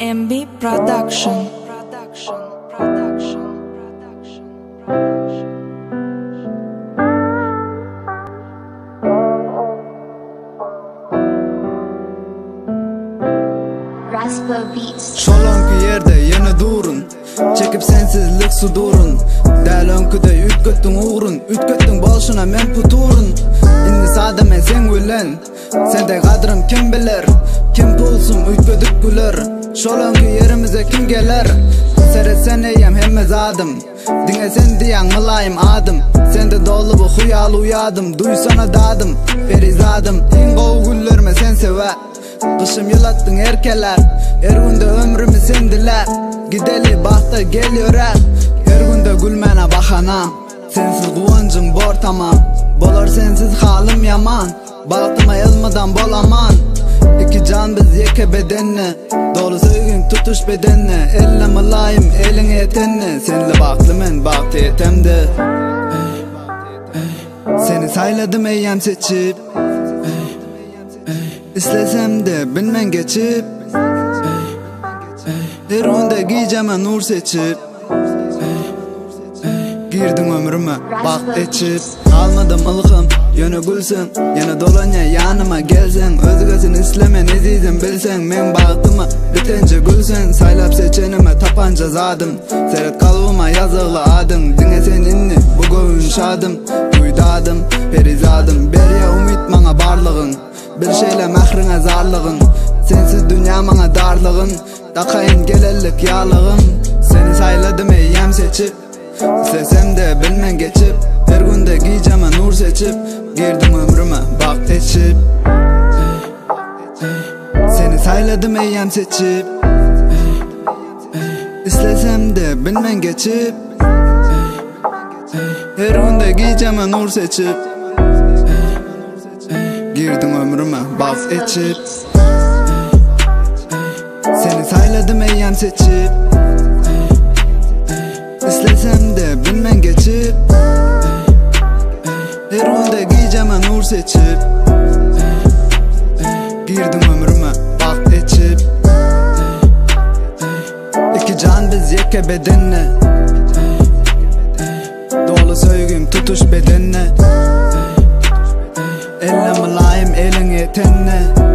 MB Production. Şolanki yerde yine durun, çekip sensizlik sudurun. Däl önküde ütköttüň uğrun, ütköttüň bolşuna men puturun. Indi sada men sen bilen, sende gadrym kim biler? Kim pulsun ütködük güler? Şolanki yerimize kim geler? Seresen eýem hemme zadım, diňe sen diýen mylaýym adım. Sende dolu bu huyal uyadım, duysana dadım, perizadım. Iň gowy güllerime sen sewe, kışım yılattın erkeler. Her günde ömrümü sen dile, gideli bahta geliyor her. Her günde gülmene bahanam, sensiz guvancım bor tamam. Bolar sensiz halim yaman, baltıma elmadan bolaman. İki can biz yeke bedenni, dolu söygün tutuş bedenni. Elle mylaýym eliň etenni, senle baklı men bakty etemdi. Seni sayladım eýem seçip, İslesem de bilmen geçip. Her günde giyeceğime nur seçip, girdim ömrüme bakt etçip. Almadım ılgım yönü gülsün, yana dolanya yanıma gelsen. Özgösün islemen ezizim bilsen, men baktımı bitence gülsün. Saylap seçenime tapanca zadım, seret kalbıma yazılı adın. Diňe sen inni bu göğün şadım, duydadım perizadım. Berýe umit maňa barlygın, bir şeyle mehriňe zarlygın. Sensiz dünýä maňa darlygyn, dakaýyn gelellik ýalygyn. Seni sayladım eýem seçip, istesem de bilmen geçip. Her günde giyeceğime nur seçip, girdim ömrüme bakt etçip. Seni sayladım eýem seçip, istesem de bilmen geçip. Her günde giyeceğime nur seçip, girdim ömrüme bakt etçip. Seni sayladım eýem seçip, İslesem de bilmen geçip. Her günde giyeceğime nur seçip, girdim ömrüme bakt etçip. İki can biz yeke bedenni, dolu söygüm tutuş bedenni. Elle mylaýym eliň etenni.